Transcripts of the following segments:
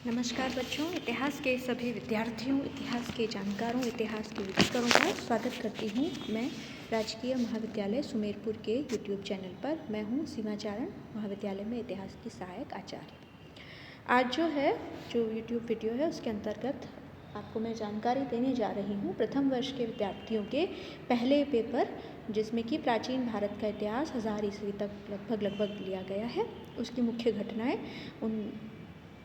नमस्कार बच्चों, इतिहास के सभी विद्यार्थियों, इतिहास के जानकारों, इतिहास के विद्वानों का स्वागत करती हूँ। मैं राजकीय महाविद्यालय सुमेरपुर के यूट्यूब चैनल पर। मैं हूँ सीमाचारण, महाविद्यालय में इतिहास की सहायक आचार्य। आज जो यूट्यूब वीडियो है उसके अंतर्गत आपको मैं जानकारी देने जा रही हूँ प्रथम वर्ष के विद्यार्थियों के पहले पेपर, जिसमें कि प्राचीन भारत का इतिहास 1000 ईस्वी तक लगभग लिया गया है। उसकी मुख्य घटनाएं, उन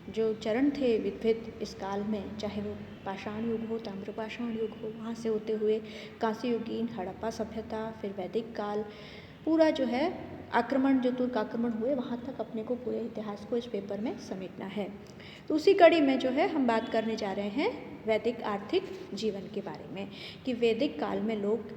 जो चरण थे विविध इस काल में, चाहे वो पाषाण युग हो, ताम्रपाषाण युग हो, वहाँ से होते हुए कांस्य युगीन, हड़प्पा सभ्यता, फिर वैदिक काल, पूरा आक्रमण, जो तुर्क आक्रमण हुए वहाँ तक अपने को पूरे इतिहास को इस पेपर में समेटना है। तो उसी कड़ी में हम बात करने जा रहे हैं वैदिक आर्थिक जीवन के बारे में, कि वैदिक काल में लोग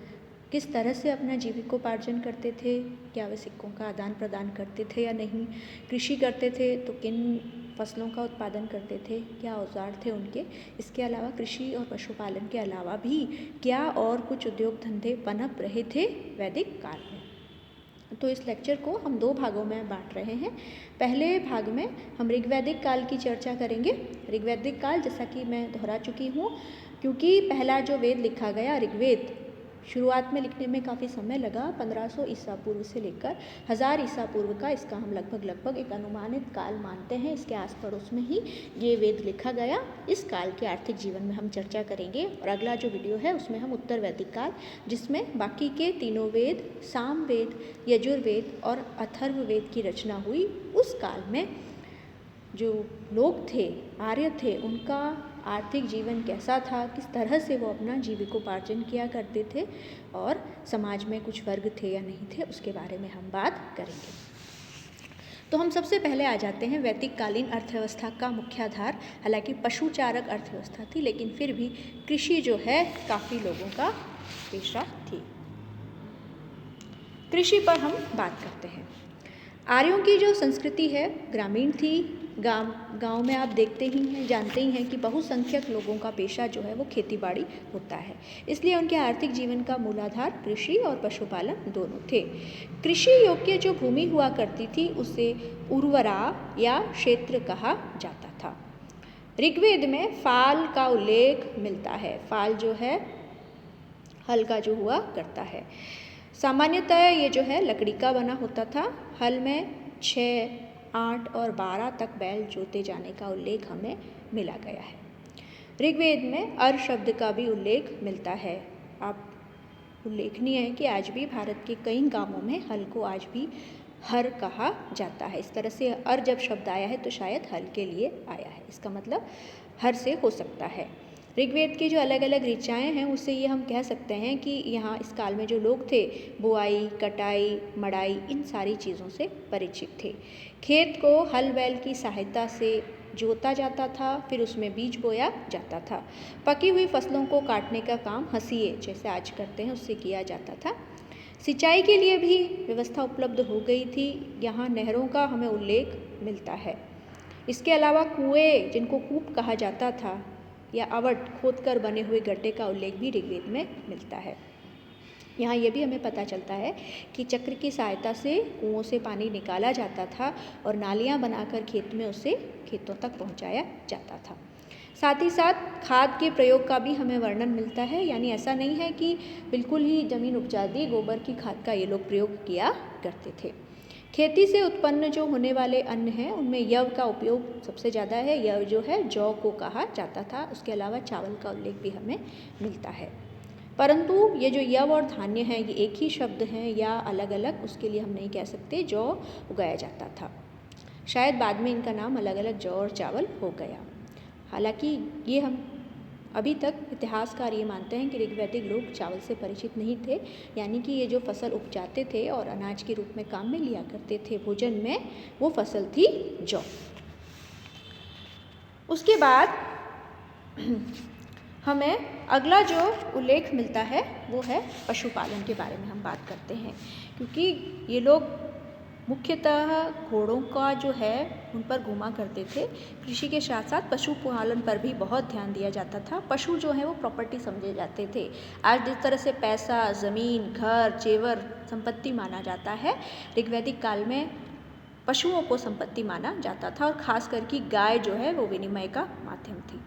किस तरह से अपना जीविकोपार्जन करते थे, क्या वे सिक्कों का आदान प्रदान करते थे या नहीं, कृषि करते थे तो किन फसलों का उत्पादन करते थे, क्या औजार थे उनके, इसके अलावा कृषि और पशुपालन के अलावा भी क्या और कुछ उद्योग धंधे पनप रहे थे वैदिक काल में। तो इस लेक्चर को हम 2 भागों में बांट रहे हैं। पहले भाग में हम ऋग्वैदिक काल की चर्चा करेंगे। ऋग्वैदिक काल, जैसा कि मैं दोहरा चुकी हूँ, क्योंकि पहला जो वेद लिखा गया ऋग्वेद, शुरुआत में लिखने में काफ़ी समय लगा। 1500 ईसा पूर्व से लेकर 1000 ईसा पूर्व का इसका हम लगभग एक अनुमानित काल मानते हैं। इसके आस पड़ोस में ही ये वेद लिखा गया। इस काल के आर्थिक जीवन में हम चर्चा करेंगे। और अगला जो वीडियो है उसमें हम उत्तर वैदिक काल, जिसमें बाकी के तीनों वेद, सामवेद, यजुर्वेद और अथर्ववेद की रचना हुई, उस काल में जो लोग थे, आर्य थे, उनका आर्थिक जीवन कैसा था, किस तरह से वो अपना जीविकोपार्जन किया करते थे, और समाज में कुछ वर्ग थे या नहीं थे, उसके बारे में हम बात करेंगे। तो हम सबसे पहले आ जाते हैं वैदिक कालीन अर्थव्यवस्था का मुख्य आधार। हालांकि पशुचारक अर्थव्यवस्था थी, लेकिन फिर भी कृषि काफ़ी लोगों का पेशा थी। कृषि पर हम बात करते हैं। आर्यों की जो संस्कृति है ग्रामीण थी। गांव में आप देखते ही हैं, जानते ही हैं कि बहुसंख्यक लोगों का पेशा वो खेतीबाड़ी होता है। इसलिए उनके आर्थिक जीवन का मूलाधार कृषि और पशुपालन दोनों थे। कृषि योग्य जो भूमि हुआ करती थी उसे उर्वरा या क्षेत्र कहा जाता था। ऋग्वेद में फाल का उल्लेख मिलता है। फाल हल का हुआ करता है। सामान्यतः ये लकड़ी का बना होता था। हल में 6, 8 और 12 तक बैल जोते जाने का उल्लेख हमें मिला गया है। ऋग्वेद में अर शब्द का भी उल्लेख मिलता है। आप उल्लेखनीय है कि आज भी भारत के कई गांवों में हल को आज भी हर कहा जाता है। इस तरह से अर जब शब्द आया है तो शायद हल के लिए आया है, इसका मतलब हर से हो सकता है। ऋग्वेद की जो अलग अलग ऋचाएँ हैं, उससे ये हम कह सकते हैं कि यहाँ इस काल में जो लोग थे, बुआई, कटाई, मड़ाई, इन सारी चीज़ों से परिचित थे। खेत को हल बैल की सहायता से जोता जाता था, फिर उसमें बीज बोया जाता था। पकी हुई फसलों को काटने का काम हंसिए, जैसे आज करते हैं, उससे किया जाता था। सिंचाई के लिए भी व्यवस्था उपलब्ध हो गई थी। यहाँ नहरों का हमें उल्लेख मिलता है। इसके अलावा कुएँ, जिनको कूप कहा जाता था, या आवट खोदकर बने हुए गड्ढे का उल्लेख भी ऋग्वेद में मिलता है। यहाँ ये भी हमें पता चलता है कि चक्र की सहायता से कुओं से पानी निकाला जाता था और नालियाँ बनाकर खेत में उसे खेतों तक पहुँचाया जाता था। साथ ही साथ खाद के प्रयोग का भी हमें वर्णन मिलता है। यानी ऐसा नहीं है कि बिल्कुल ही ज़मीन उपजा दी, गोबर की खाद का ये लोग प्रयोग किया करते थे। खेती से उत्पन्न जो होने वाले अन्न हैं, उनमें यव का उपयोग सबसे ज़्यादा है। यव जौ को कहा जाता था। उसके अलावा चावल का उल्लेख भी हमें मिलता है। परंतु ये जो यव और धान्य हैं, ये एक ही शब्द हैं या अलग अलग, उसके लिए हम नहीं कह सकते। जौ उगाया जाता था, शायद बाद में इनका नाम अलग अलग जौ और चावल हो गया। हालांकि ये हम अभी तक इतिहासकार ये मानते हैं कि ऋग्वैदिक लोग चावल से परिचित नहीं थे। यानी कि ये जो फसल उपजाते थे और अनाज के रूप में काम में लिया करते थे भोजन में, वो फसल थी जौ। उसके बाद हमें अगला जो उल्लेख मिलता है वो है पशुपालन के बारे में हम बात करते हैं, क्योंकि ये लोग मुख्यतः घोड़ों का उन पर घुमा करते थे। कृषि के साथ साथ पशुपालन पर भी बहुत ध्यान दिया जाता था। पशु वो प्रॉपर्टी समझे जाते थे। आज जिस तरह से पैसा, ज़मीन, घर, जेवर संपत्ति माना जाता है, ऋग्वैदिक काल में पशुओं को संपत्ति माना जाता था और खास करके गाय जो है वो विनिमय का माध्यम थी।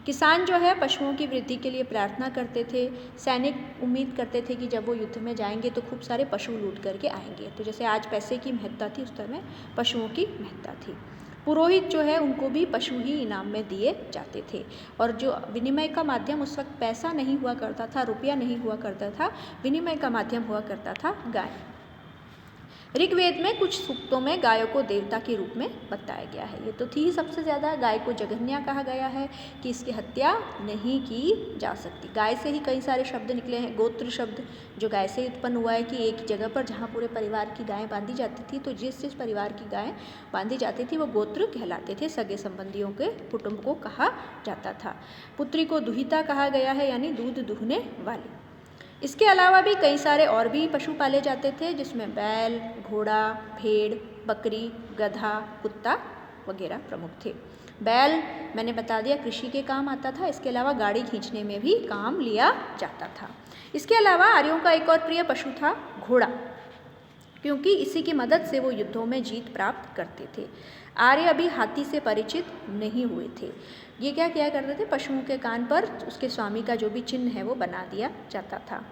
किसान जो है पशुओं की वृद्धि के लिए प्रार्थना करते थे। सैनिक उम्मीद करते थे कि जब वो युद्ध में जाएंगे तो खूब सारे पशु लूट करके आएंगे। तो जैसे आज पैसे की महत्ता थी, उस समय पशुओं की महत्ता थी। पुरोहित जो है उनको भी पशु ही इनाम में दिए जाते थे। और जो विनिमय का माध्यम उस वक्त पैसा नहीं हुआ करता था, रुपया नहीं हुआ करता था, विनिमय का माध्यम हुआ करता था गाय। ऋग्वेद में कुछ सूक्तों में गायों को देवता के रूप में बताया गया है। ये तो थी ही सबसे ज़्यादा। गाय को जघन्या कहा गया है कि इसकी हत्या नहीं की जा सकती। गाय से ही कई सारे शब्द निकले हैं। गोत्र शब्द जो गाय से उत्पन्न हुआ है कि एक जगह पर जहाँ पूरे परिवार की गायें बांधी जाती थी, तो जिस जिस परिवार की गायें बांधी जाती थी वो गोत्र कहलाते थे। सगे संबंधियों के कुटुंब को कहा जाता था। पुत्री को दुहिता कहा गया है, यानी दूध दुहने वाली। इसके अलावा भी कई सारे और भी पशु पाले जाते थे, जिसमें बैल, घोड़ा, भेड़, बकरी, गधा, कुत्ता वगैरह प्रमुख थे। बैल मैंने बता दिया कृषि के काम आता था। इसके अलावा गाड़ी खींचने में भी काम लिया जाता था। इसके अलावा आर्यों का एक और प्रिय पशु था घोड़ा, क्योंकि इसी की मदद से वो युद्धों में जीत प्राप्त करते थे। आर्य अभी हाथी से परिचित नहीं हुए थे। ये क्या किया करते थे, पशुओं के कान पर उसके स्वामी का जो भी चिन्ह है वो बना दिया जाता था।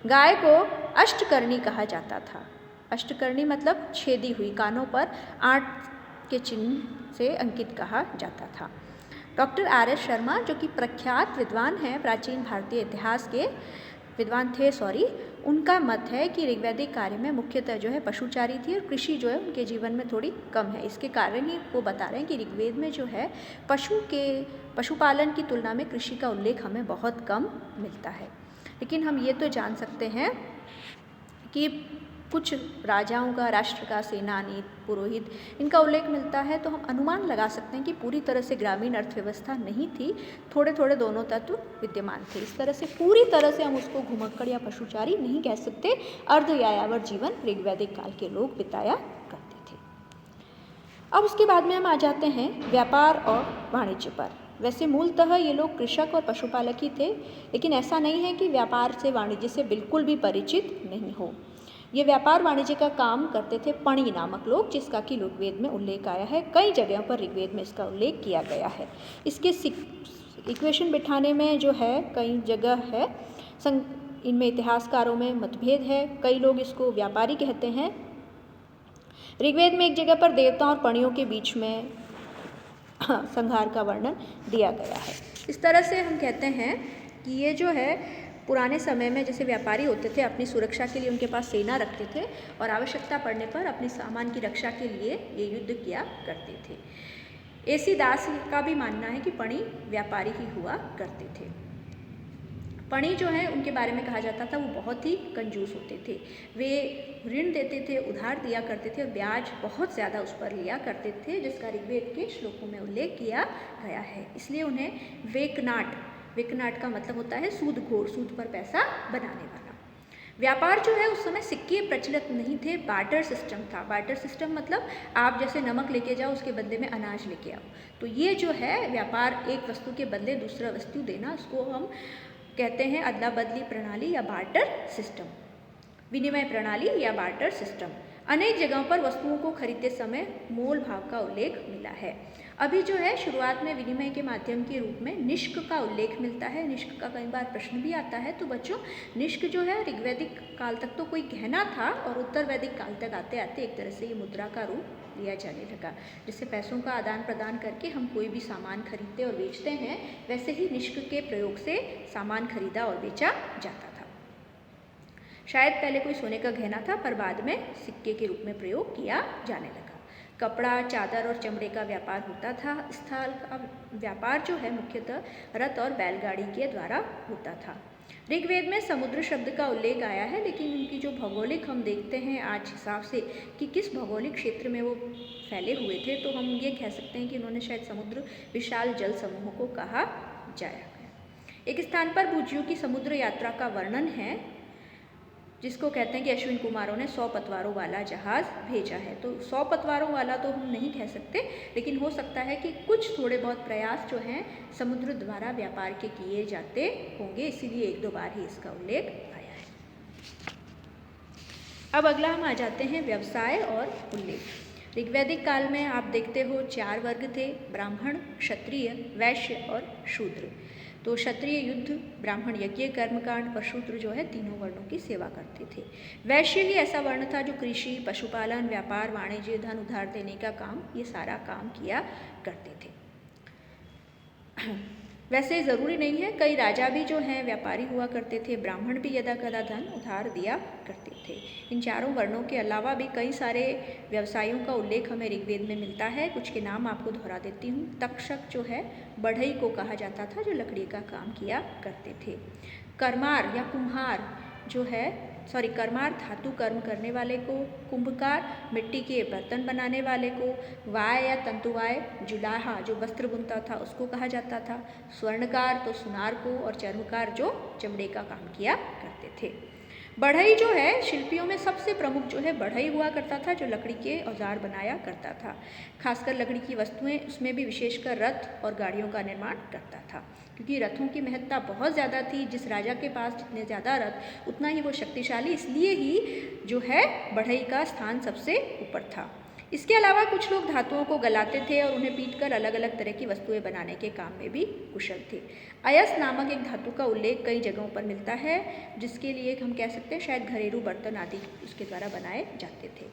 गाय को अष्टकर्णी कहा जाता था। अष्टकर्णी मतलब छेदी हुई, कानों पर 8 के चिन्ह से अंकित कहा जाता था। डॉक्टर RS शर्मा जो कि प्रख्यात विद्वान हैं, प्राचीन भारतीय इतिहास के विद्वान थे, उनका मत है कि ऋग्वैदिक कार्य में मुख्यतः जो है पशुचारी थी और कृषि जो है उनके जीवन में थोड़ी कम है। इसके कारण ही वो बता रहे हैं कि ऋग्वेद में जो है पशुपालन की तुलना में कृषि का उल्लेख हमें बहुत कम मिलता है। लेकिन हम ये तो जान सकते हैं कि कुछ राजाओं का, राष्ट्र का, सेनानी, पुरोहित, इनका उल्लेख मिलता है। तो हम अनुमान लगा सकते हैं कि पूरी तरह से ग्रामीण अर्थव्यवस्था नहीं थी, थोड़े थोड़े दोनों तत्व विद्यमान थे। इस तरह से पूरी तरह से हम उसको घुमक्कड़ या पशुचारी नहीं कह सकते। अर्ध यायावर जीवन ऋग्वैदिक काल के लोग बिताया करते थे। अब उसके बाद में हम आ जाते हैं व्यापार और वाणिज्य पर। वैसे मूलतः ये लोग कृषक और पशुपालक ही थे, लेकिन ऐसा नहीं है कि व्यापार से, वाणिज्य से बिल्कुल भी परिचित नहीं हो। ये व्यापार वाणिज्य का काम करते थे पणी नामक लोग, जिसका कि ऋग्वेद में उल्लेख आया है। कई जगहों पर ऋग्वेद में इसका उल्लेख किया गया है। इसके इक्वेशन बिठाने में जो है कई जगह है, इनमें इतिहासकारों में मतभेद है। कई लोग इसको व्यापारी कहते हैं। ऋग्वेद में एक जगह पर देवताओं और पणियों के बीच में संहार का वर्णन दिया गया है। इस तरह से हम कहते हैं कि ये जो है पुराने समय में जैसे व्यापारी होते थे, अपनी सुरक्षा के लिए उनके पास सेना रखते थे और आवश्यकता पड़ने पर अपने सामान की रक्षा के लिए ये युद्ध किया करते थे। AC दास का भी मानना है कि पणी व्यापारी ही हुआ करते थे। पणी जो है उनके बारे में कहा जाता था वो बहुत ही कंजूस होते थे। वे ऋण देते थे, उधार दिया करते थे और ब्याज बहुत ज़्यादा उस पर लिया करते थे, जिसका ऋग्वेद के श्लोकों में उल्लेख किया गया है। इसलिए उन्हें वेकनाट का मतलब होता है सूदखोर, सूद पर पैसा बनाने वाला। व्यापार जो है उस समय सिक्के प्रचलित नहीं थे, बार्टर सिस्टम था। बार्टर सिस्टम मतलब आप जैसे नमक लेके जाओ, उसके बदले में अनाज लेके आओ। तो ये जो है व्यापार, एक वस्तु के बदले दूसरा वस्तु देना, उसको हम कहते हैं अदला बदली प्रणाली या बार्टर सिस्टम, विनिमय प्रणाली या बार्टर सिस्टम। अनेक जगहों पर वस्तुओं को खरीदते समय मोल भाव का उल्लेख मिला है। अभी जो है शुरुआत में विनिमय के माध्यम के रूप में निष्क का उल्लेख मिलता है। निष्क का कई बार प्रश्न भी आता है। तो बच्चों, निष्क जो है ऋग्वैदिक काल तक तो कोई गहना था और उत्तर वैदिक काल तक आते आते एक तरह से ये मुद्रा का रूप लिया जाने लगा। जैसे पैसों का आदान प्रदान करके हम कोई भी सामान खरीदते और बेचते हैं, वैसे ही निष्क के प्रयोग से सामान खरीदा और बेचा जाता था। शायद पहले कोई सोने का गहना था, पर बाद में सिक्के के रूप में प्रयोग किया जाने लगा। कपड़ा, चादर और चमड़े का व्यापार होता था। स्थल का व्यापार जो है मुख्यतः रथ और बैलगाड़ी के द्वारा होता था। ऋग्वेद में समुद्र शब्द का उल्लेख आया है, लेकिन उनकी जो भौगोलिक हम देखते हैं आज हिसाब से कि किस भौगोलिक क्षेत्र में वो फैले हुए थे, तो हम ये कह सकते हैं कि उन्होंने शायद समुद्र विशाल जल समूह को कहा जाया गया। एक स्थान पर भुजियों की समुद्र यात्रा का वर्णन है, जिसको कहते हैं कि अश्विन कुमारों ने 100 पतवारों वाला जहाज भेजा है। तो 100 पतवारों वाला तो हम नहीं कह सकते, लेकिन हो सकता है कि कुछ थोड़े बहुत प्रयास जो हैं समुद्र द्वारा व्यापार के किए जाते होंगे, इसीलिए 1-2 बार ही इसका उल्लेख आया है। अब अगला हम आ जाते हैं व्यवसाय और उल्लेख। ऋग्वैदिक काल में आप देखते हो 4 वर्ग थे, ब्राह्मण, क्षत्रिय, वैश्य और शूद्र। तो क्षत्रिय युद्ध, ब्राह्मण यज्ञ कर्मकांड और शूद्र जो है तीनों वर्णों की सेवा करते थे। वैश्य ही ऐसा वर्ण था जो कृषि, पशुपालन, व्यापार, वाणिज्य, धन उधार देने का काम, ये सारा काम किया करते थे। वैसे ज़रूरी नहीं है, कई राजा भी जो हैं व्यापारी हुआ करते थे, ब्राह्मण भी यदा कदा धन उधार दिया करते थे। इन चारों वर्णों के अलावा भी कई सारे व्यवसायों का उल्लेख हमें ऋग्वेद में मिलता है। कुछ के नाम आपको दोहरा देती हूँ। तक्षक जो है बढ़ई को कहा जाता था, जो लकड़ी का काम किया करते थे। कर्मार या कुम्हार जो है, कर्मार धातु कर्म करने वाले को, कुंभकार मिट्टी के बर्तन बनाने वाले को, वाय या तंतुवाय जुलाहा जो वस्त्र बुनता था उसको कहा जाता था, स्वर्णकार तो सुनार को, और चर्मकार जो चमड़े का काम किया करते थे। बढ़ई जो है, शिल्पियों में सबसे प्रमुख जो है बढ़ई हुआ करता था, जो लकड़ी के औजार बनाया करता था। खासकर लकड़ी की वस्तुएं, उसमें भी विशेषकर रथ और गाड़ियों का निर्माण करता था, क्योंकि रथों की महत्ता बहुत ज़्यादा थी। जिस राजा के पास जितने ज़्यादा रथ उतना ही वो शक्तिशाली, इसलिए ही जो है बढ़ई का स्थान सबसे ऊपर था। इसके अलावा कुछ लोग धातुओं को गलाते थे और उन्हें पीटकर अलग अलग तरह की वस्तुएं बनाने के काम में भी कुशल थे। अयस नामक एक धातु का उल्लेख कई जगहों पर मिलता है, जिसके लिए हम कह सकते हैं शायद घरेलू बर्तन आदि उसके द्वारा बनाए जाते थे।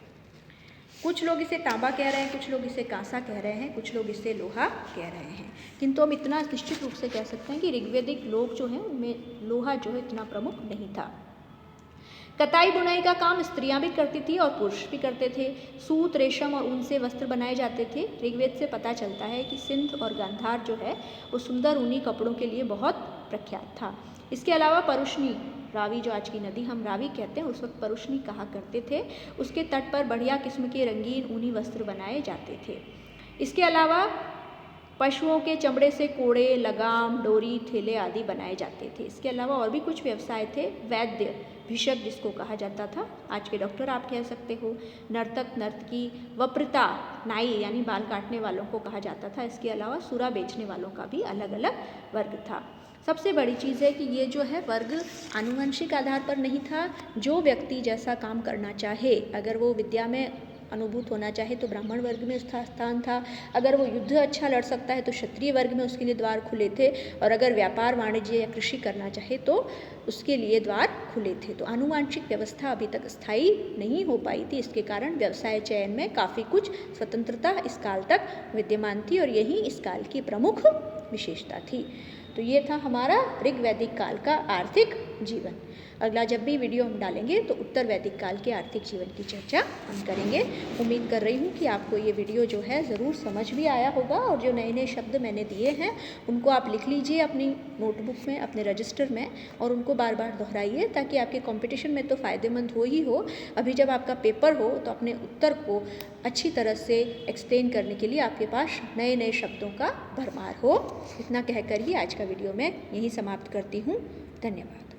कुछ लोग इसे तांबा कह रहे हैं, कुछ लोग इसे कांसा कह रहे हैं, कुछ लोग इसे लोहा कह रहे हैं, किंतु हम इतना निश्चित रूप से कह सकते हैं कि ऋग्वैदिक लोग जो हैं उनमें लोहा जो है इतना प्रमुख नहीं था। कताई बुनाई का काम स्त्रियां भी करती थी और पुरुष भी करते थे। सूत, रेशम और ऊन से वस्त्र बनाए जाते थे। ऋग्वेद से पता चलता है कि सिंध और गांधार जो है वो सुंदर ऊनी कपड़ों के लिए बहुत प्रख्यात था। इसके अलावा परुष्णी, रावी जो आज की नदी हम रावी कहते हैं, उस वक्त परुष्णी कहा करते थे, उसके तट पर बढ़िया किस्म के रंगीन ऊनी वस्त्र बनाए जाते थे। इसके अलावा पशुओं के चमड़े से कोड़े, लगाम, डोरी, थैले आदि बनाए जाते थे। इसके अलावा और भी कुछ व्यवसाय थे। वैद्य, भिषक जिसको कहा जाता था, आज के डॉक्टर आप कह सकते हो। नर्तक, नर्तकी, वप्रता, नाई यानी बाल काटने वालों को कहा जाता था। इसके अलावा सुरा बेचने वालों का भी अलग अलग वर्ग था। सबसे बड़ी चीज़ है कि ये जो है वर्ग आनुवंशिक आधार पर नहीं था। जो व्यक्ति जैसा काम करना चाहे, अगर वो विद्या में अनुभूत होना चाहे तो ब्राह्मण वर्ग में उसका स्थान था, अगर वो युद्ध अच्छा लड़ सकता है तो क्षत्रिय वर्ग में उसके लिए द्वार खुले थे, और अगर व्यापार, वाणिज्य या कृषि करना चाहे तो उसके लिए द्वार खुले थे। तो आनुवांशिक व्यवस्था अभी तक स्थायी नहीं हो पाई थी। इसके कारण व्यवसाय चयन में काफ़ी कुछ स्वतंत्रता इस काल तक विद्यमान थी, और यही इस काल की प्रमुख विशेषता थी। तो ये था हमारा ऋग्वैदिक काल का आर्थिक जीवन। अगला जब भी वीडियो हम डालेंगे तो उत्तर वैदिक काल के आर्थिक जीवन की चर्चा हम करेंगे। उम्मीद कर रही हूँ कि आपको ये वीडियो जो है ज़रूर समझ भी आया होगा, और जो नए नए शब्द मैंने दिए हैं उनको आप लिख लीजिए अपनी नोटबुक में, अपने रजिस्टर में, और उनको बार बार दोहराइए, ताकि आपके कंपटीशन में तो फ़ायदेमंद हो ही हो, अभी जब आपका पेपर हो तो अपने उत्तर को अच्छी तरह से एक्सप्लेन करने के लिए आपके पास नए नए शब्दों का भरमार हो। इतना कहकर ही आज का वीडियो मैं यहीं समाप्त करती हूँ। धन्यवाद।